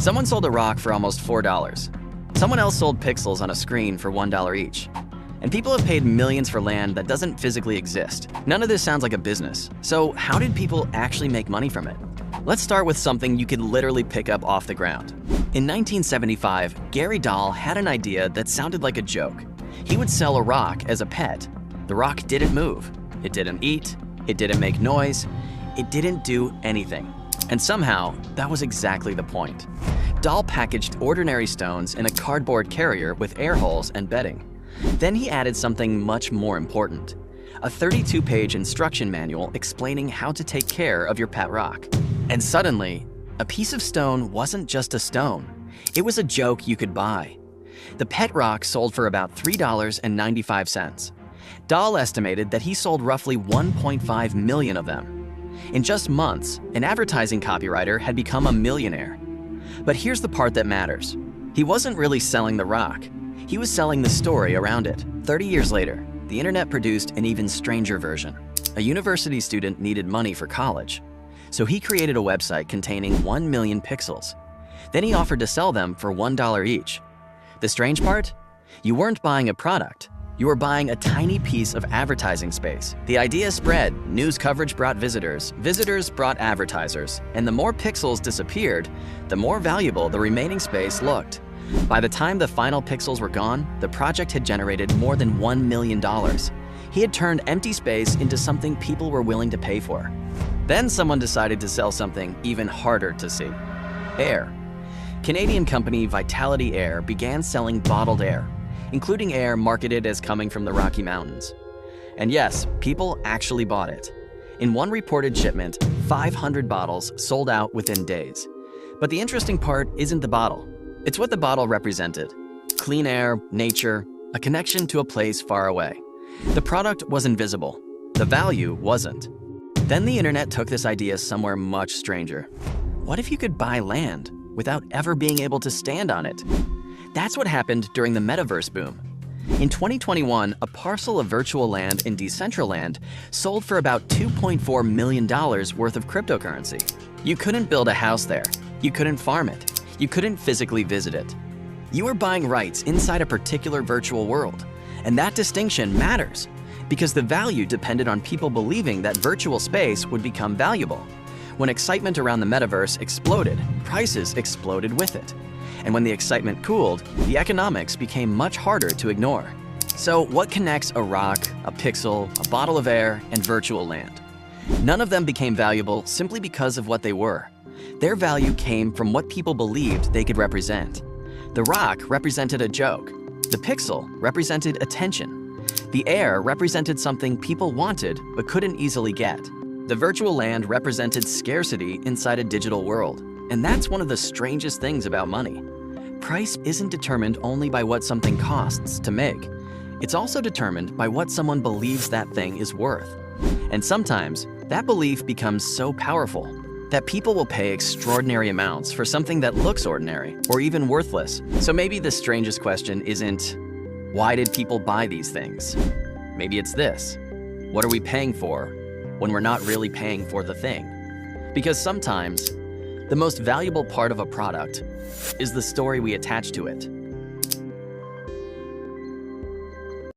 Someone sold a rock for almost $4. Someone else sold pixels on a screen for $1 each. And people have paid millions for land that doesn't physically exist. None of this sounds like a business. So how did people actually make money from it? Let's start with something you could literally pick up off the ground. In 1975, Gary Dahl had an idea that sounded like a joke. He would sell a rock as a pet. The rock didn't move. It didn't eat. It didn't make noise. It didn't do anything. And somehow, that was exactly the point. Dahl packaged ordinary stones in a cardboard carrier with air holes and bedding. Then he added something much more important, a 32-page instruction manual explaining how to take care of your pet rock. And suddenly, a piece of stone wasn't just a stone. It was a joke you could buy. The pet rock sold for about $3.95. Dahl estimated that he sold roughly 1.5 million of them. In just months, an advertising copywriter had become a millionaire. But here's the part that matters. He wasn't really selling the rock. He was selling the story around it. 30 years later, the internet produced an even stranger version. A university student needed money for college, so he created a website containing 1 million pixels. Then he offered to sell them for $1 each. The strange part? You weren't buying a product. You were buying a tiny piece of advertising space. The idea spread, news coverage brought visitors, visitors brought advertisers, and the more pixels disappeared, the more valuable the remaining space looked. By the time the final pixels were gone, the project had generated more than $1 million. He had turned empty space into something people were willing to pay for. Then someone decided to sell something even harder to see: air. Canadian company Vitality Air began selling bottled air, including air marketed as coming from the Rocky Mountains. And yes, people actually bought it. In one reported shipment, 500 bottles sold out within days. But the interesting part isn't the bottle. It's what the bottle represented: clean air, nature, a connection to a place far away. The product was invisible. The value wasn't. Then the internet took this idea somewhere much stranger. What if you could buy land without ever being able to stand on it? That's what happened during the metaverse boom. In 2021, a parcel of virtual land in Decentraland sold for about $2.4 million worth of cryptocurrency. You couldn't build a house there. You couldn't farm it. You couldn't physically visit it. You were buying rights inside a particular virtual world. And that distinction matters, because the value depended on people believing that virtual space would become valuable. When excitement around the metaverse exploded, prices exploded with it. And when the excitement cooled, the economics became much harder to ignore. So what connects a rock, a pixel, a bottle of air, and virtual land? None of them became valuable simply because of what they were. Their value came from what people believed they could represent. The rock represented a joke. The pixel represented attention. The air represented something people wanted but couldn't easily get. The virtual land represented scarcity inside a digital world. And that's one of the strangest things about money. Price isn't determined only by what something costs to make. It's also determined by what someone believes that thing is worth. And sometimes, that belief becomes so powerful that people will pay extraordinary amounts for something that looks ordinary or even worthless. So maybe the strangest question isn't, why did people buy these things? Maybe it's this: what are we paying for when we're not really paying for the thing? Because sometimes, the most valuable part of a product is the story we attach to it.